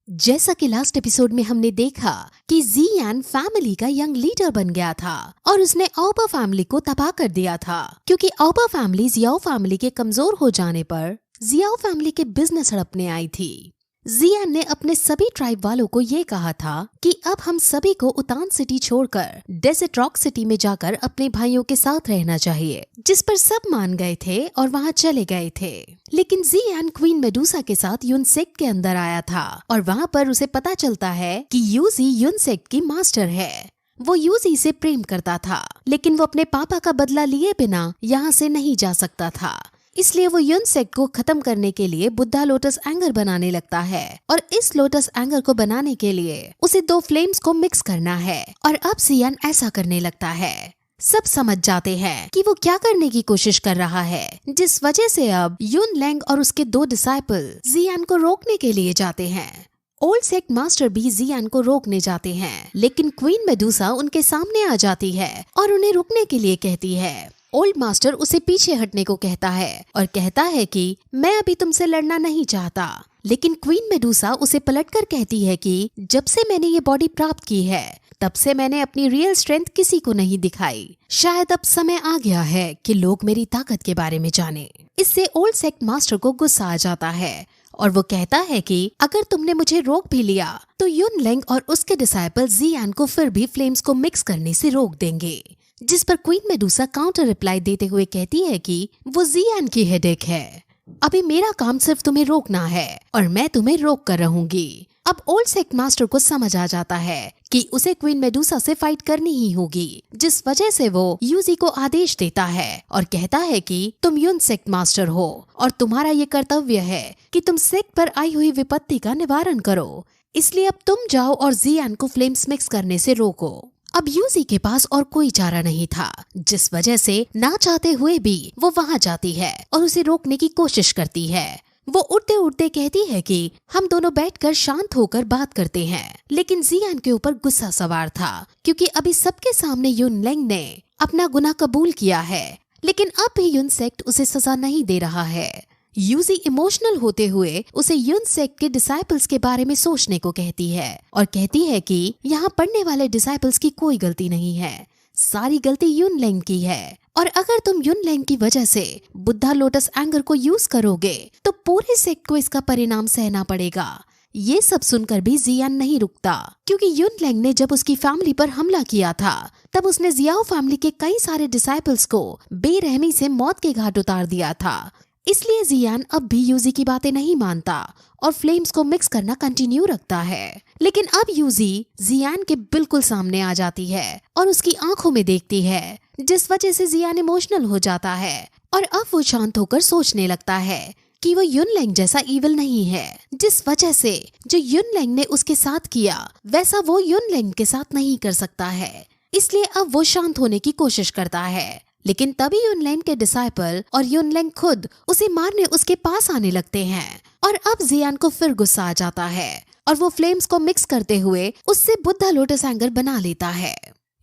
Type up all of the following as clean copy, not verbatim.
जैसा कि last episode में हमने देखा कि जियान फैमिली का यंग लीडर बन गया था और उसने ओपा फैमिली को तबाह कर दिया था, क्योंकि ओपा फैमिली जियाओ फैमिली के कमजोर हो जाने पर जियाओ फैमिली के बिजनेस हड़पने आई थी। जियान ने अपने सभी ट्राइब वालों को ये कहा था कि अब हम सभी को उतान सिटी छोड़कर डेजर्ट रॉक सिटी में जाकर अपने भाइयों के साथ रहना चाहिए, जिस पर सब मान गए थे और वहाँ चले गए थे। लेकिन जियान क्वीन मेडुसा के साथ यून सेक्ट के अंदर आया था और वहाँ पर उसे पता चलता है कि यूजी यून सेक्ट की मास्टर है। वो यूजी से प्रेम करता था, लेकिन वो अपने पापा का बदला लिए बिना यहाँ से नहीं जा सकता था। इसलिए वो यून सेक्ट को खत्म करने के लिए बुद्धा लोटस एंगर बनाने लगता है और इस लोटस एंगर को बनाने के लिए उसे 2 फ्लेम्स को मिक्स करना है और अब जियान ऐसा करने लगता है। सब समझ जाते हैं कि वो क्या करने की कोशिश कर रहा है, जिस वजह से अब यून लैंग और उसके 2 डिसाइपल जियान को रोकने के लिए जाते हैं। ओल्ड सेक्ट मास्टर भी जियान को रोकने जाते हैं, लेकिन क्वीन मेडुसा उनके सामने आ जाती है और उन्हें रुकने के लिए कहती है। ओल्ड मास्टर उसे पीछे हटने को कहता है और कहता है कि मैं अभी तुमसे लड़ना नहीं चाहता, लेकिन क्वीन मेडुसा उसे पलटकर कहती है कि जब से मैंने ये बॉडी प्राप्त की है तब से मैंने अपनी रियल स्ट्रेंथ किसी को नहीं दिखाई। शायद अब समय आ गया है कि लोग मेरी ताकत के बारे में जाने। इससे ओल्ड सेक्ट मास्टर को गुस्सा आ जाता है और वो कहता है कि अगर तुमने मुझे रोक भी लिया तो यून लैंग और उसके डिसाइपल जियान को फिर भी फ्लेम्स को मिक्स करने से रोक देंगे। जिस पर क्वीन मेडुसा काउंटर रिप्लाई देते हुए कहती है कि वो जियान की हेडेक है। अभी मेरा काम सिर्फ तुम्हें रोकना है और मैं तुम्हें रोक कर रहूंगी। अब ओल्ड सेक्ट मास्टर को समझ आ जाता है कि उसे क्वीन मेडुसा से फाइट करनी ही होगी, जिस वजह से वो यूजी को आदेश देता है और कहता है कि तुम यून सेक्ट मास्टर हो और तुम्हारा ये कर्तव्य है कि तुम सेक्ट पर आई हुई विपत्ति का निवारण करो। इसलिए अब तुम जाओ और जियान को फ्लेम्स मिक्स करने से रोको। अब यूजी के पास और कोई चारा नहीं था, जिस वजह से ना चाहते हुए भी वो वहाँ जाती है और उसे रोकने की कोशिश करती है। वो उड़ते उड़ते कहती है कि हम दोनों बैठकर शांत होकर बात करते हैं, लेकिन जियान के ऊपर गुस्सा सवार था, क्योंकि अभी सबके सामने यून लैंग ने अपना गुनाह कबूल किया है, लेकिन अब भी यून सेक्ट उसे सजा नहीं दे रहा है। यूजी इमोशनल होते हुए उसे यून सेक्ट के डिसाइपल्स के बारे में सोचने को कहती है और कहती है कि यहाँ पढ़ने वाले डिसाइपल्स की कोई गलती नहीं है, सारी गलती यून लैंग की है और अगर तुम यून लैंग की वजह से बुद्धा लोटस एंगर को यूज करोगे तो पूरे सेक्ट को इसका परिणाम सहना पड़ेगा। ये सब सुनकर भी जियान नहीं रुकता, क्योंकि यून लैंग ने जब उसकी फैमिली पर हमला किया था तब उसने जियाओ फैमिली के कई सारे डिसाइपल्स को बेरहमी से मौत के घाट उतार दिया था। इसलिए जियान अब भी यूजी की बातें नहीं मानता और फ्लेम्स को मिक्स करना कंटिन्यू रखता है। लेकिन अब यूजी जियान के बिल्कुल सामने आ जाती है और उसकी आंखों में देखती है, जिस वजह से जियान इमोशनल हो जाता है और अब वो शांत होकर सोचने लगता है कि वो यून लैंग जैसा ईविल नहीं है, जिस वजह से जो यून लैंग ने उसके साथ किया वैसा वो यून लैंग के साथ नहीं कर सकता है। इसलिए अब वो शांत होने की कोशिश करता है, लेकिन तभी यून लैंग के डिसाइपल और यून लैंग खुद उसे मारने उसके पास आने लगते हैं और अब जियान को फिर गुस्सा आ जाता है और वो फ्लेम्स को मिक्स करते हुए उससे बुद्धा लोटस एंगर बना लेता है।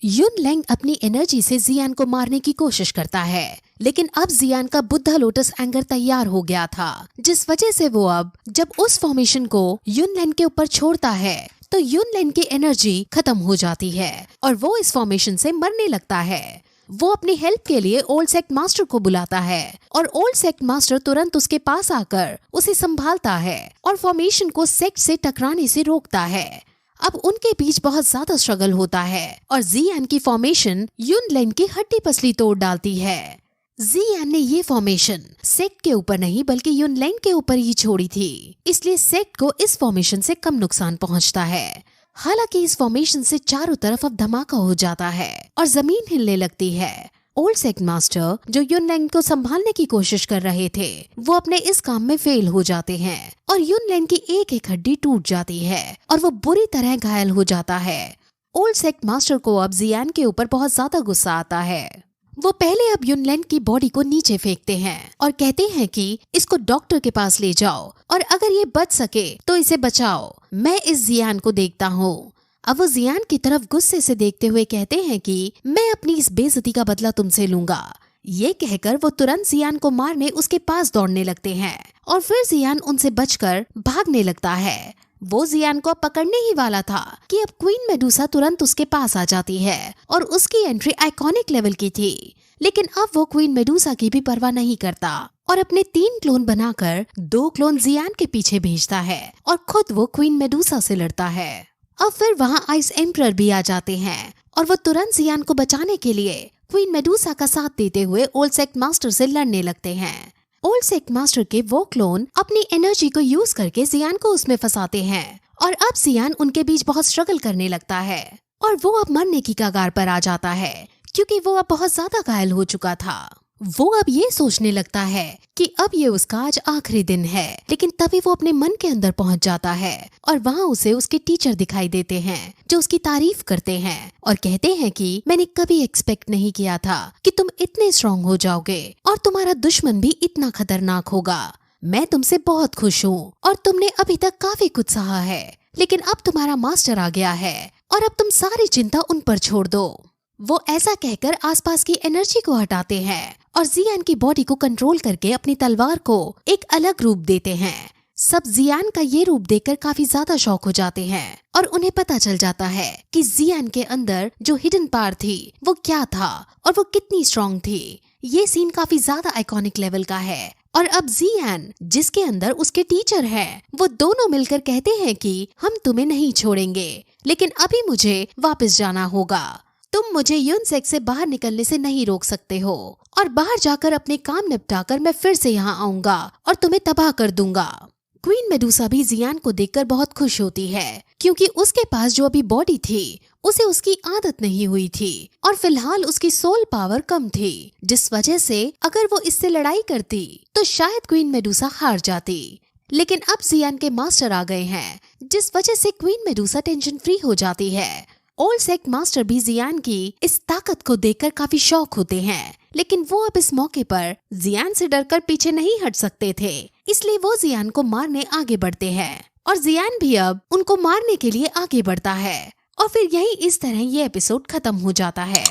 यून लैंग अपनी एनर्जी से जियान को मारने की कोशिश करता है, लेकिन अब जियान का बुद्धा लोटस एंगर तैयार हो गया था, जिस वजह से वो अब जब उस फॉर्मेशन को यून लैंग के ऊपर छोड़ता है तो यून लैंग की एनर्जी खत्म हो जाती है और वो इस फॉर्मेशन से मरने लगता है। वो अपनी हेल्प के लिए ओल्ड सेक्ट मास्टर को बुलाता है और ओल्ड सेक्ट मास्टर तुरंत उसके पास आकर उसे संभालता है और फॉर्मेशन को सेक्ट से टकराने से रोकता है। अब उनके बीच बहुत ज्यादा स्ट्रगल होता है और जियान की फॉर्मेशन यून लैंग की हड्डी पसली तोड़ डालती है। जियान ने ये फॉर्मेशन सेक्ट के ऊपर नहीं बल्कि यून लैंग के ऊपर ही छोड़ी थी, इसलिए सेक्ट को इस फॉर्मेशन से कम नुकसान पहुंचता है। हालांकि इस फॉर्मेशन से चारों तरफ अब धमाका हो जाता है और जमीन हिलने लगती है। ओल्ड सेक्ट मास्टर जो यून लैंग को संभालने की कोशिश कर रहे थे वो अपने इस काम में फेल हो जाते हैं और यून लैंग की एक एक हड्डी टूट जाती है और वो बुरी तरह घायल हो जाता है। ओल्ड सेक्ट मास्टर को अब जियान के ऊपर बहुत ज्यादा गुस्सा आता है। वो पहले अब यून लैंग की बॉडी को नीचे फेंकते हैं और कहते हैं कि इसको डॉक्टर के पास ले जाओ और अगर ये बच सके तो इसे बचाओ, मैं इस जियान को देखता हूँ। अब वो जियान की तरफ गुस्से से देखते हुए कहते हैं कि मैं अपनी इस बेइज्जती का बदला तुमसे लूंगा। ये कहकर वो तुरंत जियान को मारने उसके पास दौड़ने लगते हैं और फिर जियान उनसे बचकर भागने लगता है। वो जियान को पकड़ने ही वाला था कि अब क्वीन मेडुसा तुरंत उसके पास आ जाती है और उसकी एंट्री आइकॉनिक लेवल की थी। लेकिन अब वो क्वीन मेडुसा की भी परवाह नहीं करता और अपने 3 क्लोन बनाकर 2 क्लोन जियान के पीछे भेजता है और खुद वो क्वीन मेडुसा से लड़ता है। अब फिर वहाँ आइस एम्परर भी आ जाते हैं और वो तुरंत जियान को बचाने के लिए क्वीन मेडुसा का साथ देते हुए ओल्ड सेक्ट मास्टर से लड़ने लगते हैं। ओल्ड सेक्ट मास्टर के वो क्लोन अपनी एनर्जी को यूज करके जियान को उसमें फंसाते हैं और अब जियान उनके बीच बहुत स्ट्रगल करने लगता है और वो अब मरने की कगार पर आ जाता है क्योंकि वो अब बहुत ज्यादा घायल हो चुका था। वो अब ये सोचने लगता है कि अब ये उसका आज आखिरी दिन है, लेकिन तभी वो अपने मन के अंदर पहुंच जाता है और वहाँ उसे उसके टीचर दिखाई देते हैं जो उसकी तारीफ करते हैं और कहते हैं कि मैंने कभी एक्सपेक्ट नहीं किया था कि तुम इतने स्ट्रांग हो जाओगे और तुम्हारा दुश्मन भी इतना खतरनाक होगा। मैं तुमसे बहुत खुश हूँ और तुमने अभी तक काफी कुछ सहा है, लेकिन अब तुम्हारा मास्टर आ गया है और अब तुम सारी चिंता उन पर छोड़ दो। वो ऐसा कहकर आसपास की एनर्जी को हटाते हैं और जियान की बॉडी को कंट्रोल करके अपनी तलवार को एक अलग रूप देते हैं। सब जियान का ये रूप देखकर काफी ज्यादा शॉक हो जाते हैं और उन्हें पता चल जाता है कि जियान के अंदर जो हिडन पावर थी वो क्या था और वो कितनी स्ट्रांग थी। ये सीन काफी ज्यादा आइकॉनिक लेवल का है और अब जियान जिसके अंदर उसके टीचर हैं, वो दोनों मिलकर कहते हैं कि हम तुम्हें नहीं छोड़ेंगे, लेकिन अभी मुझे वापस जाना होगा। तुम मुझे यूनसेक से बाहर निकलने से नहीं रोक सकते हो और बाहर जाकर अपने काम निपटाकर मैं फिर से यहाँ आऊंगा और तुम्हें तबाह कर दूंगा। क्वीन मेडुसा भी जियान को देखकर बहुत खुश होती है क्योंकि उसके पास जो अभी बॉडी थी उसे उसकी आदत नहीं हुई थी और फिलहाल उसकी सोल पावर कम थी, जिस वजह से अगर वो इससे लड़ाई करती तो शायद क्वीन मेडुसा हार जाती। लेकिन अब जियान के मास्टर आ गए हैं जिस वजह से क्वीन मेडुसा टेंशन फ्री हो जाती है। ओल्ड सेक्ट मास्टर भी जियान की इस ताकत को देखकर काफी शॉक होते हैं, लेकिन वो अब इस मौके पर जियान से डरकर पीछे नहीं हट सकते थे, इसलिए वो जियान को मारने आगे बढ़ते हैं और जियान भी अब उनको मारने के लिए आगे बढ़ता है और फिर यही इस तरह ये एपिसोड खत्म हो जाता है।